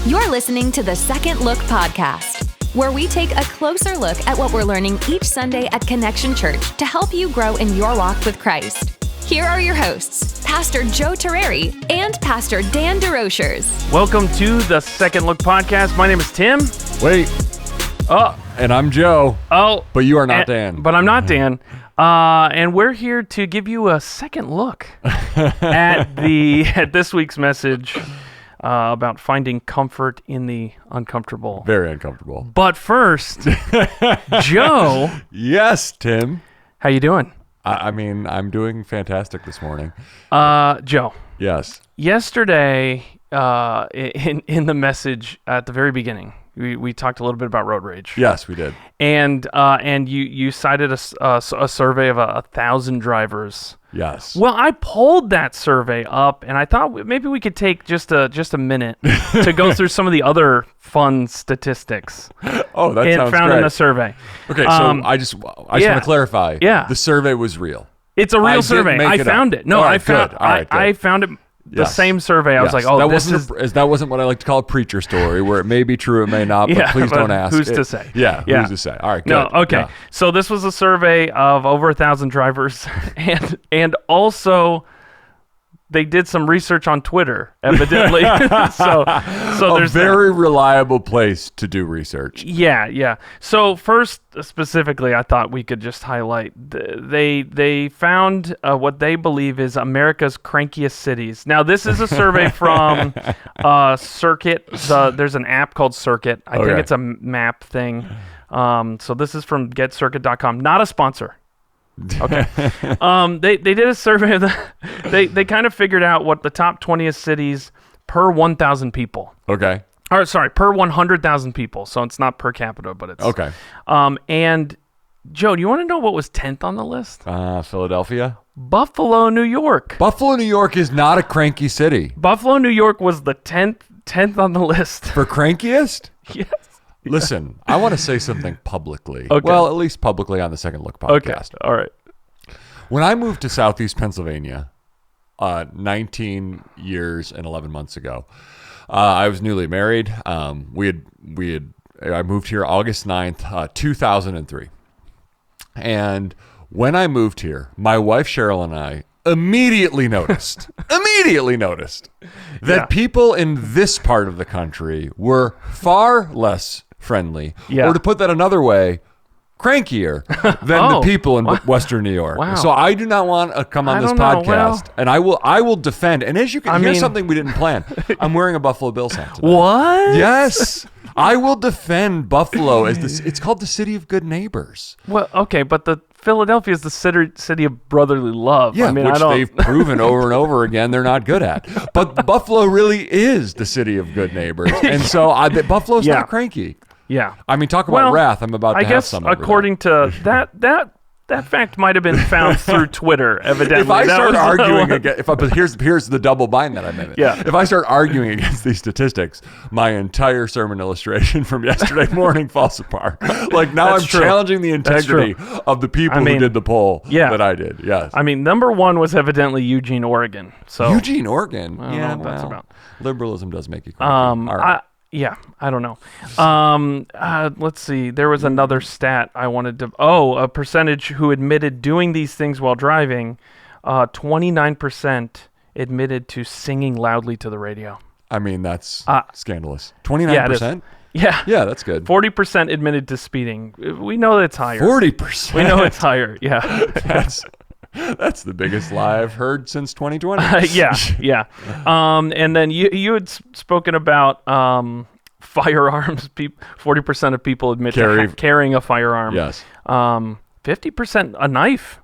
You're listening to the Second Look podcast, where we take a closer look at what we're learning each Sunday at Connection Church to help you grow in your walk with Christ. Here are your hosts, Pastor Joe Terreri and Pastor Dan DeRochers. Welcome to the Second Look podcast. My name is Tim. Wait. Oh. And I'm Joe. Oh. But you are not Dan. But I'm not Dan. And we're here to give you a second look at this week's message about finding comfort in the uncomfortable. Very uncomfortable. But first, Joe. Yes, Tim. How you doing? I'm doing fantastic this morning. Joe. Yes. Yesterday, in the message at the very beginning, we talked a little bit about road rage. Yes, we did. And you cited a survey of 1,000 drivers. Yes. Well, I pulled that survey up, and I thought maybe we could take just a minute to go through some of the other fun statistics. Oh, that sounds found great. in the survey. Okay, so I just want to clarify. Yeah. The survey was real. It's a real survey. I found it. No, right, I found. good. All right, good. I found it. The same survey. I was like, that wasn't what I like to call a preacher story, where it may be true, it may not, but please don't ask. Who's to say? Yeah, who's to say? All right, good. No, okay. Yeah. So this was a survey of over 1,000 drivers, and also they did some research on Twitter, evidently. so there's a very reliable place to do research. Yeah. So first, specifically, I thought we could just highlight they found what they believe is America's crankiest cities. Now, this is a survey from Circuit. There's an app called Circuit. I think it's a map thing. So this is from GetCircuit.com. Not a sponsor. Okay. They did a survey of they kind of figured out what the top 20th cities per 1,000 people. Okay. Or sorry, per 100,000 people. So it's not per capita, but it's okay. And Joe, do you want to know what was 10th on the list? Philadelphia. Buffalo, New York. Buffalo, New York is not a cranky city. Buffalo, New York was the 10th on the list. For crankiest? Yes. Listen, I want to say something publicly. Okay. Well, at least publicly on the Second Look podcast. Okay. All right. When I moved to Southeast Pennsylvania 19 years and 11 months ago, I was newly married. I moved here August 9th, 2003. And when I moved here, my wife Cheryl and I immediately noticed that people in this part of the country were far less friendly, or to put that another way, crankier than the people in Western New York. Wow. So I do not want to come on this podcast, and I will defend. And as you can hear, something we didn't plan. I'm wearing a Buffalo Bills hat today. What? Yes. I will defend Buffalo as it's called the city of good neighbors. Well, okay, but Philadelphia is the city of brotherly love. Yeah, I mean, which they've proven over and over again they're not good at. But Buffalo really is the city of good neighbors, and so Buffalo's not cranky. Yeah. I mean, talk about wrath. I'm about to have some. I guess according to that fact might have been found through Twitter, evidently. If I start arguing against, but here's the double bind that I made. Yeah. If I start arguing against these statistics, my entire sermon illustration from yesterday morning falls apart. Like now I'm challenging the integrity of the people who did the poll that I did. Yes. I mean, number one was evidently Eugene, Oregon. So Eugene, Oregon. I don't know what that's about. Liberalism does make you crazy. All right. I don't know. Let's see. There was another stat I wanted to... a percentage who admitted doing these things while driving. 29% admitted to singing loudly to the radio. I mean, that's scandalous. 29%? Yeah. Yeah, that's good. 40% admitted to speeding. We know that it's higher. 40%? We know it's higher, yeah. That's the biggest lie I've heard since 2020. Yeah. And then you had spoken about firearms. 40% of people admit to carrying a firearm. Yes. 50% a knife.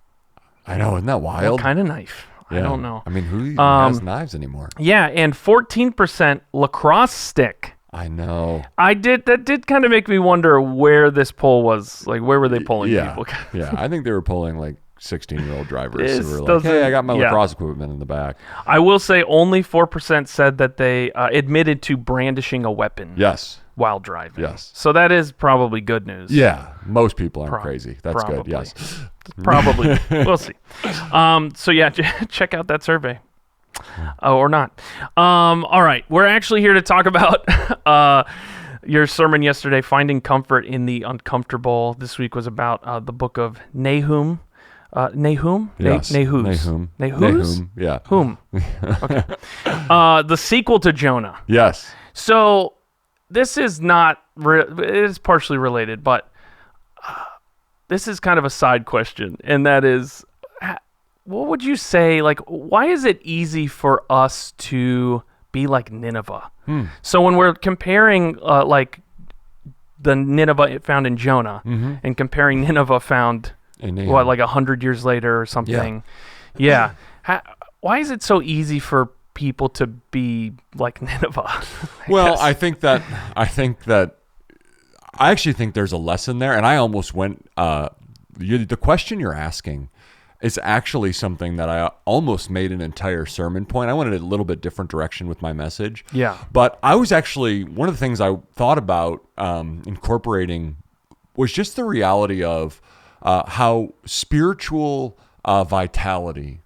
I know, isn't that wild? What kind of knife? Yeah. I don't know. I mean, who even has knives anymore? Yeah, and 14% lacrosse stick. I know. That did kind of make me wonder where this poll was. Like, where were they polling people? Yeah, I think they were polling like 16-year-old drivers who were like, hey, I got my lacrosse equipment in the back. I will say only 4% said that they admitted to brandishing a weapon. Yes. While driving. Yes. So that is probably good news. Yeah. Most people aren't crazy. That's good. Yes. Probably. We'll see. So yeah, check out that survey. or not. All right. We're actually here to talk about your sermon yesterday, Finding Comfort in the Uncomfortable. This week was about the book of Nahum. Nahum? Yes. Nahus. Nahum. Nahus? Nahum, yeah. Whom? Okay. The sequel to Jonah. Yes. So this is not, it is partially related, but this is kind of a side question, and that is, what would you say, like, why is it easy for us to be like Nineveh? So when we're comparing, like, the Nineveh found in Jonah and comparing Nineveh found, like 100 years later or something, why is it so easy for people to be like Nineveh? I actually think there's a lesson there, and I almost went. The question you're asking is actually something that I almost made an entire sermon point. I went in a little bit different direction with my message. Yeah. But I was actually, one of the things I thought about incorporating was just the reality of how spiritual vitality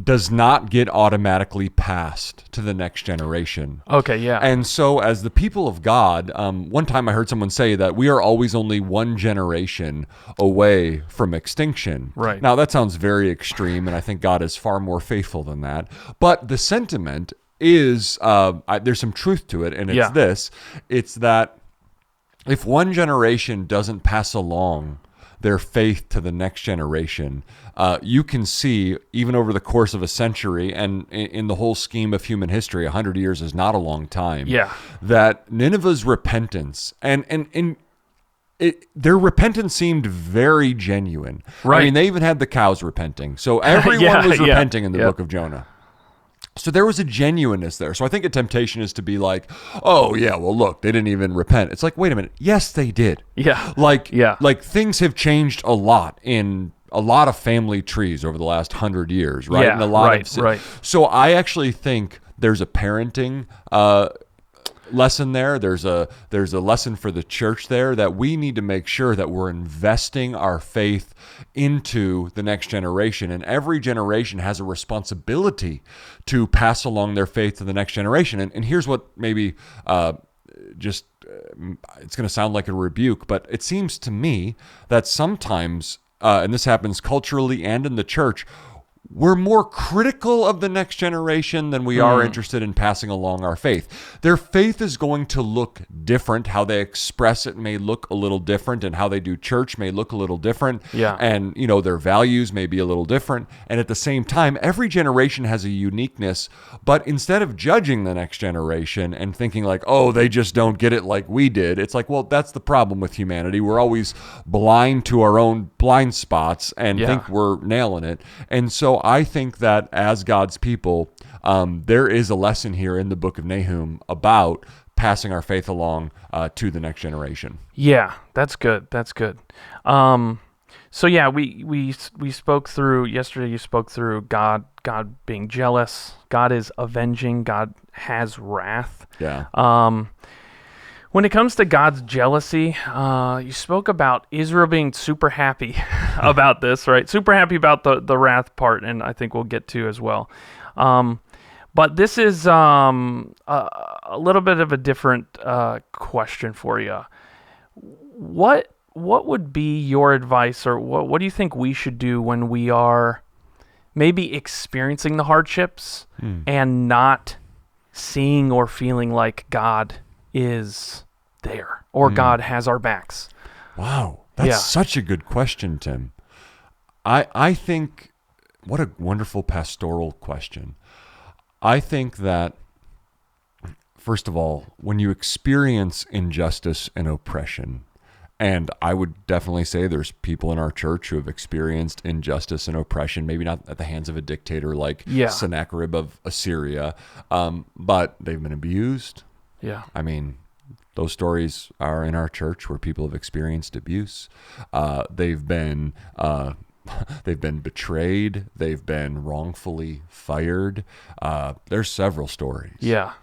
does not get automatically passed to the next generation. Okay, yeah. And so as the people of God, one time I heard someone say that we are always only one generation away from extinction. Right. Now, that sounds very extreme, and I think God is far more faithful than that. But the sentiment is, there's some truth to it, and it's this. It's that if one generation doesn't pass along their faith to the next generation, you can see, even over the course of a century, and in the whole scheme of human history, 100 years is not a long time, that Nineveh's repentance, and their repentance seemed very genuine. Right. I mean, they even had the cows repenting. So everyone was repenting in the book of Jonah. So there was a genuineness there. So I think a temptation is to be like, oh, yeah, well, look, they didn't even repent. It's like, wait a minute. Yes, they did. Yeah. Like things have changed a lot in a lot of family trees over the last 100 years, right? Yeah, and a lot right. So I actually think there's a parenting lesson there. There's a lesson for the church there, that we need to make sure that we're investing our faith into the next generation, and every generation has a responsibility to pass along their faith to the next generation. And here's what maybe it's going to sound like a rebuke, but it seems to me that sometimes, and this happens culturally and in the church, we're more critical of the next generation than we are interested in passing along our faith. Their faith is going to look different. How they express it may look a little different, and how they do church may look a little different. Yeah. And, their values may be a little different. And at the same time, every generation has a uniqueness. But instead of judging the next generation and thinking like, oh, they just don't get it like we did, it's like, well, that's the problem with humanity. We're always blind to our own blind spots and think we're nailing it. And so I think that as God's people, there is a lesson here in the book of Nahum about passing our faith along to the next generation. Yeah, that's good. That's good. So yeah, we spoke through yesterday. You spoke through God being jealous. God is avenging. God has wrath. Yeah. When it comes to God's jealousy, you spoke about Israel being super happy about this, right? Super happy about the wrath part, and I think we'll get to as well. But this is a little bit of a different question for you. What would be your advice, or what do you think we should do when we are maybe experiencing the hardships and not seeing or feeling like God is there, or God has our backs? Wow, that's such a good question, Tim. I think, what a wonderful pastoral question. I think that, first of all, when you experience injustice and oppression, and I would definitely say there's people in our church who have experienced injustice and oppression, maybe not at the hands of a dictator like Sennacherib of Assyria, but they've been abused. Yeah. I mean, those stories are in our church where people have experienced abuse. They've been betrayed. They've been wrongfully fired. There's several stories. Yeah.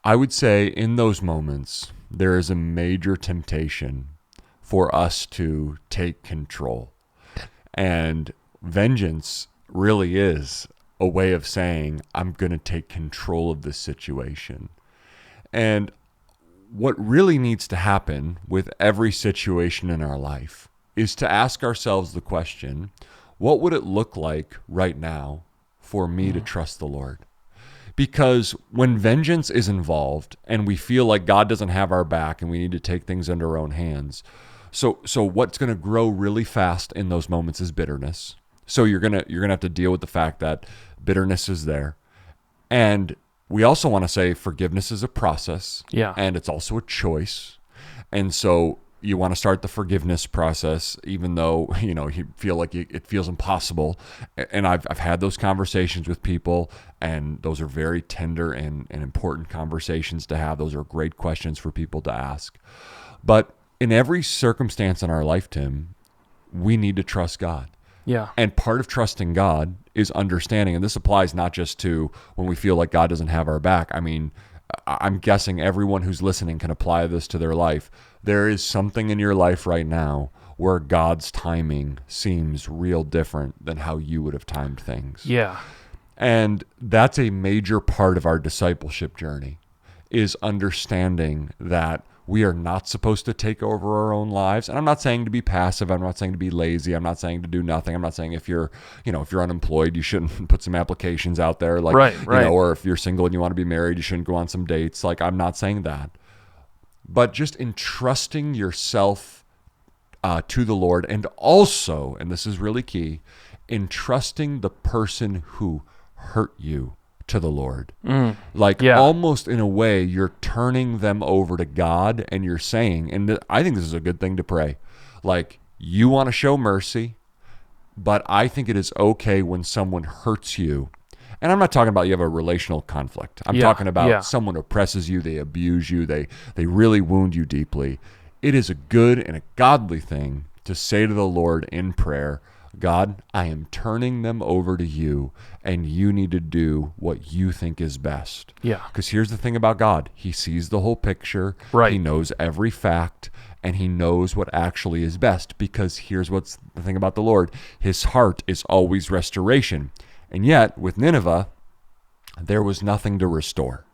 I would say in those moments, there is a major temptation for us to take control. And vengeance really is a way of saying, I'm going to take control of this situation. And what really needs to happen with every situation in our life is to ask ourselves the question, what would it look like right now for me to trust the Lord? Because when vengeance is involved and we feel like God doesn't have our back and we need to take things into our own hands, so what's going to grow really fast in those moments is bitterness. So you're gonna have to deal with the fact that bitterness is there. And we also want to say forgiveness is a process, and it's also a choice. And so you want to start the forgiveness process, even though you feel like it feels impossible. And I've had those conversations with people, and those are very tender and important conversations to have. Those are great questions for people to ask. But in every circumstance in our life, Tim, we need to trust God. Yeah. And part of trusting God is understanding, and this applies not just to when we feel like God doesn't have our back. I mean, I'm guessing everyone who's listening can apply this to their life. There is something in your life right now where God's timing seems real different than how you would have timed things. Yeah. And that's a major part of our discipleship journey, is understanding that we are not supposed to take over our own lives. And I'm not saying to be passive. I'm not saying to be lazy. I'm not saying to do nothing. I'm not saying if you're unemployed, you shouldn't put some applications out there, like, right. Or if you're single and you want to be married, you shouldn't go on some dates. Like, I'm not saying that. But just entrusting yourself to the Lord, and also, and this is really key, entrusting the person who hurt you to the Lord. Almost in a way, you're turning them over to God, and you're saying, and I think this is a good thing to pray, like, you want to show mercy, but I think it is okay when someone hurts you. And I'm not talking about you have a relational conflict. I'm talking about someone oppresses you, they abuse you, they really wound you deeply. It is a good and a godly thing to say to the Lord in prayer, God, I am turning them over to you, and you need to do what you think is best. Yeah. Because here's the thing about God. He sees the whole picture. Right. He knows every fact, and he knows what actually is best. Because here's what's the thing about the Lord. His heart is always restoration. And yet, with Nineveh, there was nothing to restore.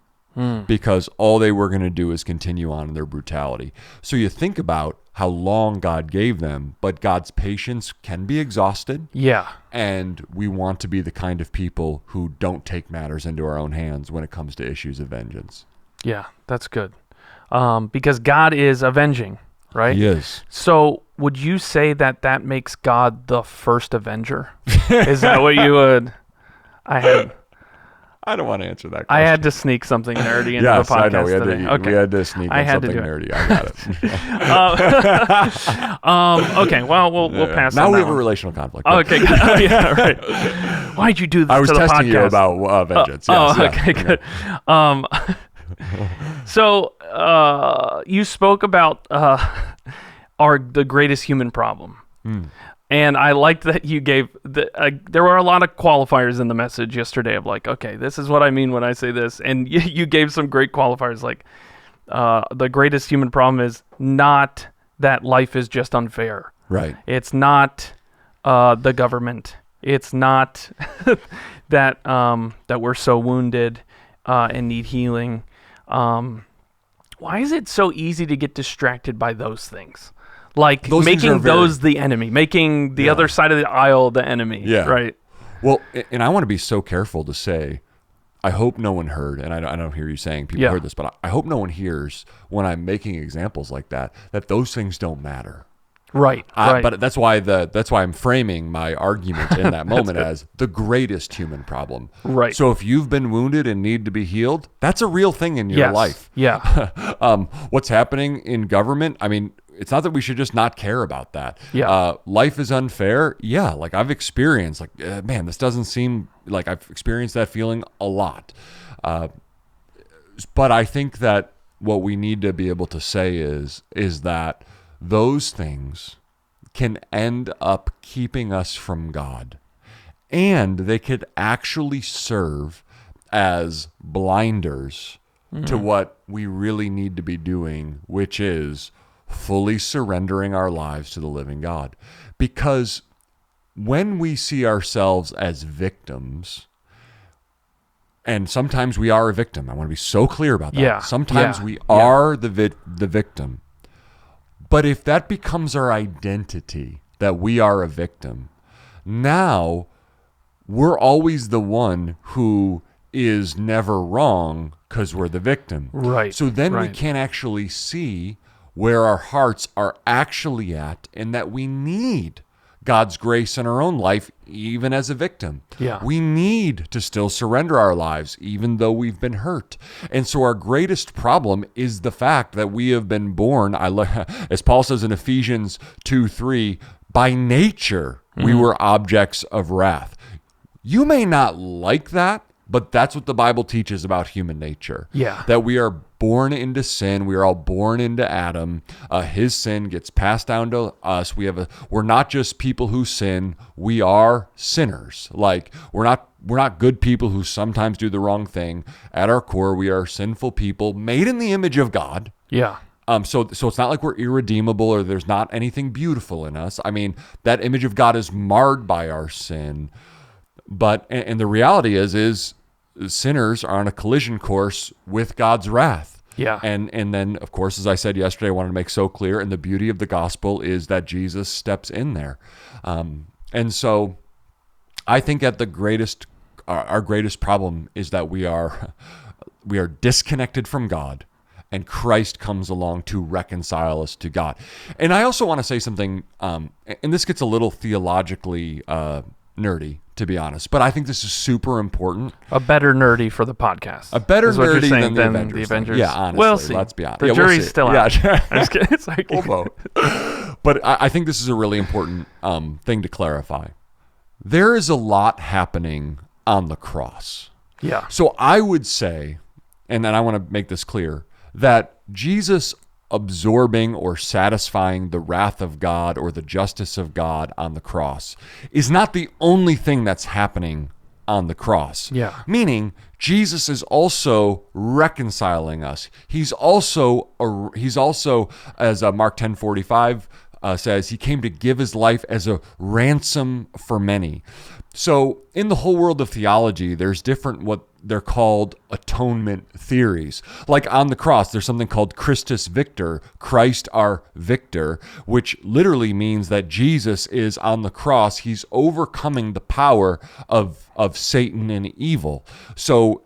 Because all they were going to do is continue on in their brutality. So you think about how long God gave them, but God's patience can be exhausted. Yeah. And we want to be the kind of people who don't take matters into our own hands when it comes to issues of vengeance. Yeah, that's good. Because God is avenging, right? He is. So would you say that makes God the first avenger? Is that what you would... I don't want to answer that question. I had to sneak something nerdy into the podcast. I know. We had to sneak something nerdy. I got it. Okay, well, we'll pass now on we that have one. a relational conflict. Okay, yeah, right. Why'd you do this I was to the testing podcast? you about vengeance. Okay, good. So you spoke about the greatest human problem. And I liked that you gave there were a lot of qualifiers in the message yesterday of like, okay, this is what I mean when I say this. And you gave some great qualifiers, like the greatest human problem is not that life is just unfair. Right. It's not the government. It's not that we're so wounded and need healing. Why is it so easy to get distracted by those things? Like those making those the enemy, making the other side of the aisle the enemy. Yeah. Right. Well, and I want to be so careful to say, I hope no one heard, and I don't hear you saying people heard this, but I hope no one hears when I'm making examples like that those things don't matter. Right. But that's why I'm framing my argument in that moment as the greatest human problem. Right. So if you've been wounded and need to be healed, that's a real thing in your life. Yeah. What's happening in government? I mean, it's not that we should just not care about that. Yeah. Life is unfair. Yeah. Like I've experienced, man, this doesn't seem like I've experienced that feeling a lot. But I think that what we need to be able to say is that those things can end up keeping us from God. And they could actually serve as blinders to what we really need to be doing, which is fully surrendering our lives to the living God. Because when we see ourselves as victims, And sometimes we are a victim. I want to be so clear about that. Yeah. Sometimes Yeah. we are the victim. But if that becomes our identity, that we are a victim, now we're always the one who is never wrong because we're the victim. Right. So then we Right. can't actually see where our hearts are actually at, and that we need God's grace in our own life, even as a victim. Yeah. We need to still surrender our lives, even though we've been hurt. And so our greatest problem is the fact that we have been born, as Paul says in Ephesians 2:3, by nature, we were objects of wrath. You may not like that, but that's what the Bible teaches about human nature. Yeah. That we are born into sin. We are all born into Adam. His sin gets passed down to us. We're not just people who sin. We are sinners. Like we're not good people who sometimes do the wrong thing. At our core, we are sinful people made in the image of God. Yeah. So it's not like we're irredeemable or there's not anything beautiful in us. I mean, that image of God is marred by our sin. But and the reality is sinners are on a collision course with God's wrath. Yeah. And then, of course, as I said yesterday, I wanted to make so clear, and the beauty of the gospel is that Jesus steps in there. And so I think at our greatest problem is that we are disconnected from God, and Christ comes along to reconcile us to God. And I also want to say something, and this gets a little theologically nerdy, to be honest, but I think this is super important. A better nerdy for the podcast. A better is what you're nerdy saying than the Avengers. Yeah, honestly, We'll see. let's be honest. The Yeah, jury's we'll see. still out. Yeah. I'm just kidding. It's like, We'll vote. But I think this is a really important thing to clarify. There is a lot happening on the cross. yeah. So I would say, and then I want to make this clear, that Jesus absorbing or satisfying the wrath of God or the justice of God on the cross is not the only thing that's happening on the cross. Yeah. Meaning Jesus is also reconciling us. He's also as Mark 10:45 says, he came to give his life as a ransom for many. So in the whole world of theology, there's different what they're called atonement theories. Like on the cross, there's something called Christus Victor, Christ our victor, which literally means that Jesus is on the cross. He's overcoming the power of Satan and evil. So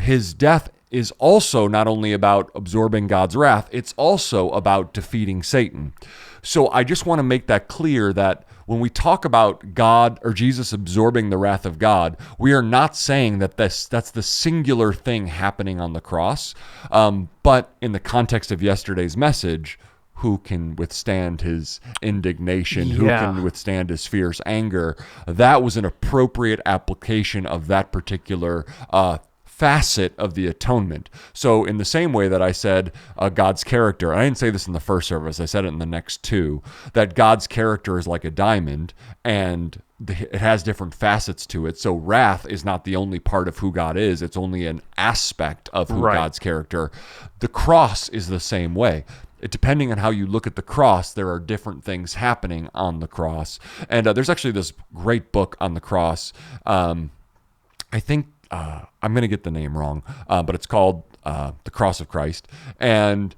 his death is also not only about absorbing God's wrath, it's also about defeating Satan. So I just want to make that clear that when we talk about God or Jesus absorbing the wrath of God, we are not saying that that's the singular thing happening on the cross. But in the context of yesterday's message, who can withstand his indignation? Who can withstand his fierce anger? That was an appropriate application of that particular facet of the atonement. So in the same way that I said God's character, and I didn't say this in the first service, I said it in the next two, that God's character is like a diamond and it has different facets to it. So wrath is not the only part of who God is. It's only an aspect of who God's character. The cross is the same way. Depending on how you look at the cross, there are different things happening on the cross. And there's actually this great book on the cross. I think I'm going to get the name wrong, but it's called The Cross of Christ. And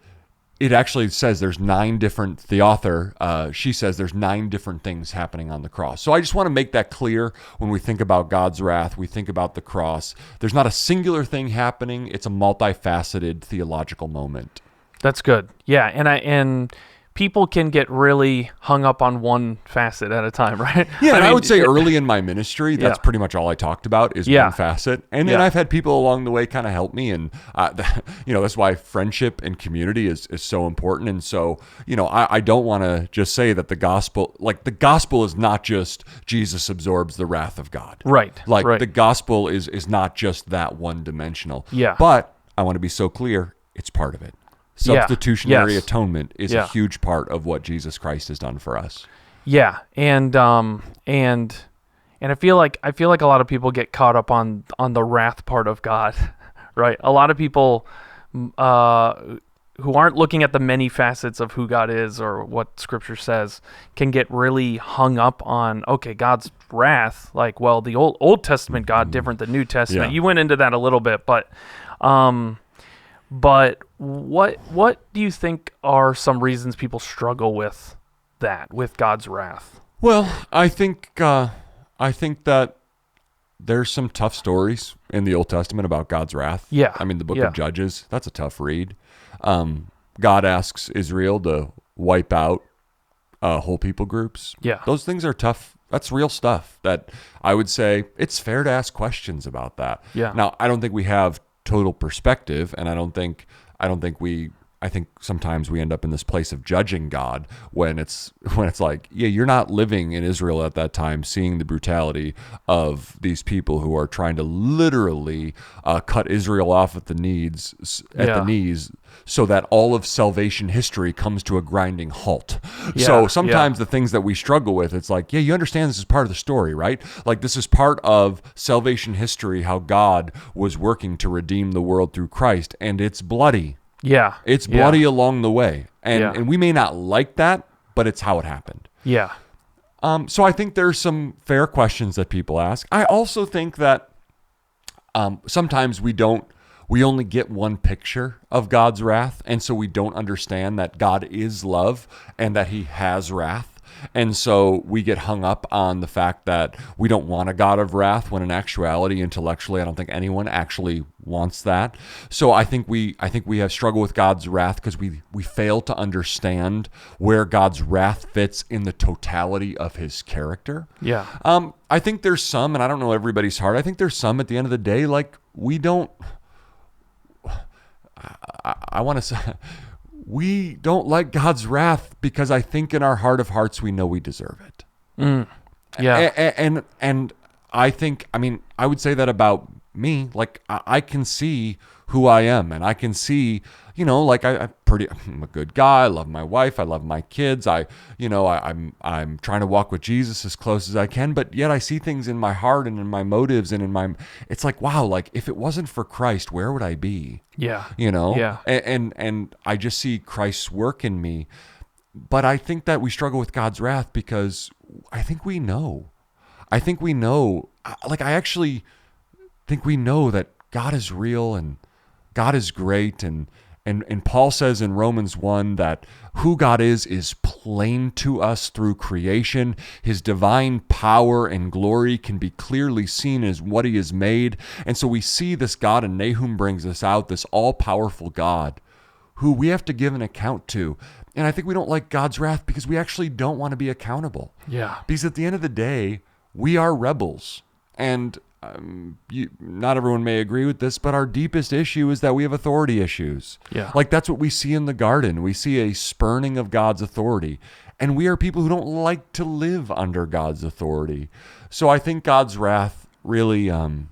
it actually says there's 9 different, the author, she says there's 9 different things happening on the cross. So I just want to make that clear when we think about God's wrath, we think about the cross. There's not a singular thing happening. It's a multifaceted theological moment. That's good. Yeah, and people can get really hung up on one facet at a time, right? Yeah, I would say early in my ministry, that's pretty much all I talked about is one facet. And then I've had people along the way kind of help me. And, that's why friendship and community is so important. And so, I don't want to just say that the gospel is not just Jesus absorbs the wrath of God. Right. The gospel is not just that one dimensional. Yeah. But I want to be so clear, it's part of it. Substitutionary atonement is a huge part of what Jesus Christ has done for us. Yeah, and I feel like a lot of people get caught up on the wrath part of God, right? A lot of people aren't looking at the many facets of who God is or what Scripture says can get really hung up on, okay, God's wrath, like, well, the Old Testament God different than New Testament. Yeah. You went into that a little bit, but what do you think are some reasons people struggle with that, with God's wrath? Well, I think that there's some tough stories in the Old Testament about God's wrath. Yeah. I mean, the book Yeah. of Judges, that's a tough read. God asks Israel to wipe out whole people groups. Yeah. Those things are tough. That's real stuff that I would say it's fair to ask questions about that. Yeah. Now, I don't think we have total perspective, and I think sometimes we end up in this place of judging God when it's like, yeah, you're not living in Israel at that time, seeing the brutality of these people who are trying to literally cut Israel off at the knees, so that all of salvation history comes to a grinding halt. Yeah, So sometimes the things that we struggle with, it's like, yeah, you understand this is part of the story, right? Like this is part of salvation history, how God was working to redeem the world through Christ, and it's bloody. Yeah. It's bloody along the way. Yeah. And we may not like that, but it's how it happened. Yeah. So I think there's some fair questions that people ask. I also think that sometimes we only get one picture of God's wrath, and so we don't understand that God is love and that he has wrath. And so we get hung up on the fact that we don't want a God of wrath, when in actuality, intellectually, I don't think anyone actually wants that. So I think we have struggled with God's wrath because we fail to understand where God's wrath fits in the totality of his character. Yeah. I think there's some, and I don't know everybody's heart, I think there's some at the end of the day, like I want to say, we don't like God's wrath because I think in our heart of hearts we know we deserve it. Yeah. And I think, I mean, I would say that about me. Like I can see who I am, and I can see, like I'm a good guy. I love my wife. I love my kids. I'm trying to walk with Jesus as close as I can, but yet I see things in my heart and in my motives and it's like, wow, like if it wasn't for Christ, where would I be? Yeah. Yeah. Yeah. And I just see Christ's work in me. But I think that we struggle with God's wrath because I think we know. I actually think we know that God is real and God is great. And Paul says in Romans 1 that who God is plain to us through creation. His divine power and glory can be clearly seen as what he has made. And so we see this God, and Nahum brings us out, this all-powerful God who we have to give an account to. And I think we don't like God's wrath because we actually don't want to be accountable. Yeah. Because at the end of the day, we are rebels. And not everyone may agree with this, but our deepest issue is that we have authority issues. Yeah. Like that's what we see in the garden. We see a spurning of God's authority. And we are people who don't like to live under God's authority. So I think God's wrath really is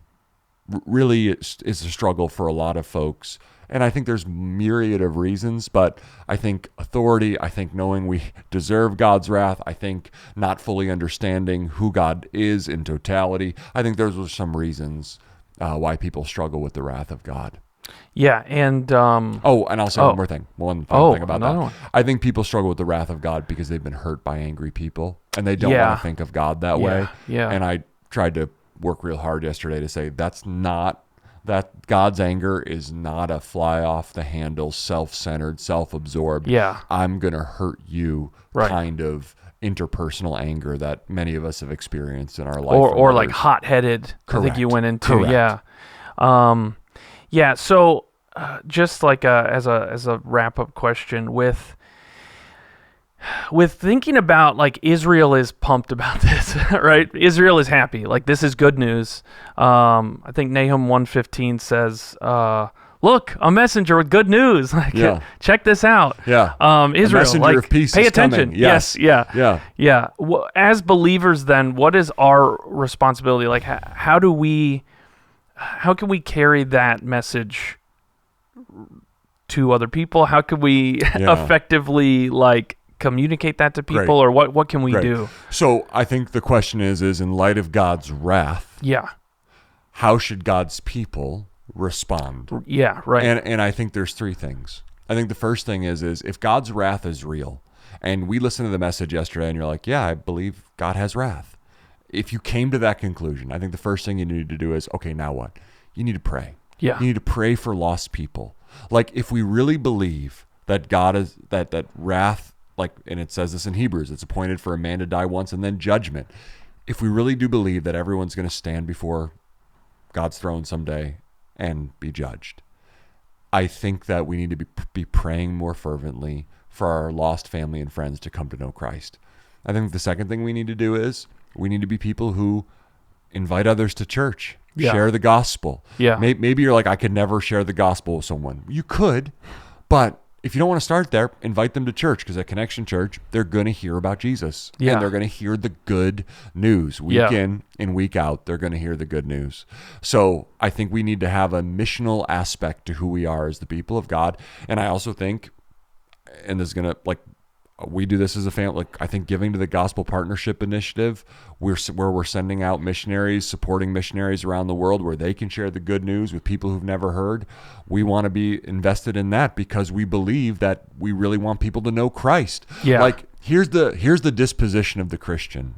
a struggle for a lot of folks. And I think there's myriad of reasons, but I think authority, I think knowing we deserve God's wrath, I think not fully understanding who God is in totality, I think those are some reasons why people struggle with the wrath of God. Yeah, and... and I'll say one more thing. One final thing about that. One. I think people struggle with the wrath of God because they've been hurt by angry people, and they don't want to think of God that way. Yeah. And I tried to work real hard yesterday to say that God's anger is not a fly off the handle, self-centered, self-absorbed, I'm going to hurt you kind of interpersonal anger that many of us have experienced in our life. Or like hot-headed, I think you went into. Correct. Yeah. So just like as a wrap-up question, with thinking about, like, Israel is pumped about this, right? Israel is happy. Like, this is good news. I think Nahum 1:15 says, look, a messenger with good news. Like, check this out. Yeah. Israel, a messenger like, of peace pay is attention. Coming. Yes. Yeah. As believers, then, what is our responsibility? Like, how can we carry that message to other people? How can we effectively, like, communicate that to people, or what can we do? So I think the question is in light of God's wrath, how should God's people respond? Yeah, right. And I think there's three things. I think the first thing is if God's wrath is real, and we listened to the message yesterday and you're like, yeah, I believe God has wrath. If you came to that conclusion, I think the first thing you need to do is, okay, now what? You need to pray. Yeah. You need to pray for lost people. Like, if we really believe that God is, that wrath, like, and it says this in Hebrews, it's appointed for a man to die once and then judgment. If we really do believe that everyone's going to stand before God's throne someday and be judged, I think that we need to be praying more fervently for our lost family and friends to come to know Christ. I think the second thing we need to do is we need to be people who invite others to church, share the gospel. Yeah. Maybe you're like, I could never share the gospel with someone. You could, but if you don't want to start there, invite them to church, because at Connection Church, they're going to hear about Jesus. Yeah. And they're going to hear the good news. Week in and week out, they're going to hear the good news. So I think we need to have a missional aspect to who we are as the people of God. And I also think, and this is going to, like, we do this as a family. Like, I think giving to the Gospel Partnership Initiative, where we're sending out missionaries, supporting missionaries around the world where they can share the good news with people who've never heard. We want to be invested in that because we believe that we really want people to know Christ. Yeah. Like, here's the disposition of the Christian.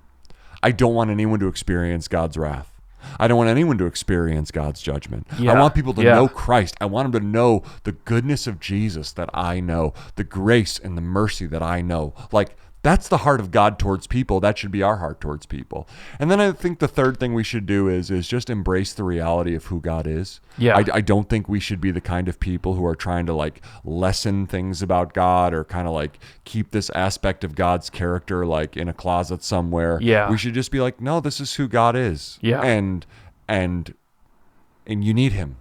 I don't want anyone to experience God's wrath. I don't want anyone to experience God's judgment. Yeah. I want people to know Christ. I want them to know the goodness of Jesus that I know, the grace and the mercy that I know. Like, that's the heart of God towards people. That should be our heart towards people. And then I think the third thing we should do is just embrace the reality of who God is. Yeah. I don't think we should be the kind of people who are trying to, like, lessen things about God or kind of like keep this aspect of God's character like in a closet somewhere. Yeah. We should just be like, no, this is who God is. Yeah. And you need him,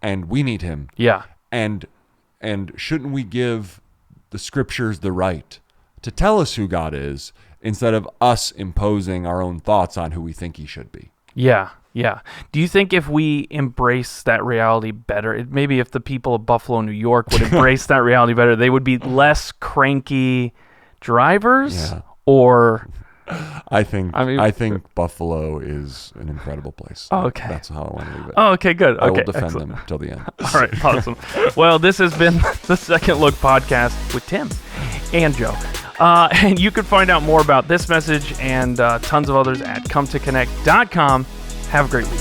and we need him. Yeah. And shouldn't we give the scriptures the right to tell us who God is instead of us imposing our own thoughts on who we think he should be? Yeah. Yeah. Do you think if we embrace that reality better, maybe if the people of Buffalo, New York would embrace that reality better, they would be less cranky drivers? Yeah. Or I think Buffalo is an incredible place. Oh, okay. That's how I want to leave it. Oh, okay, good. I Okay, will defend excellent. them till the end. All right, awesome. Well, this has been the Second Look podcast with Tim and Joe. And you can find out more about this message and tons of others at cometoconnect.com. Have a great week.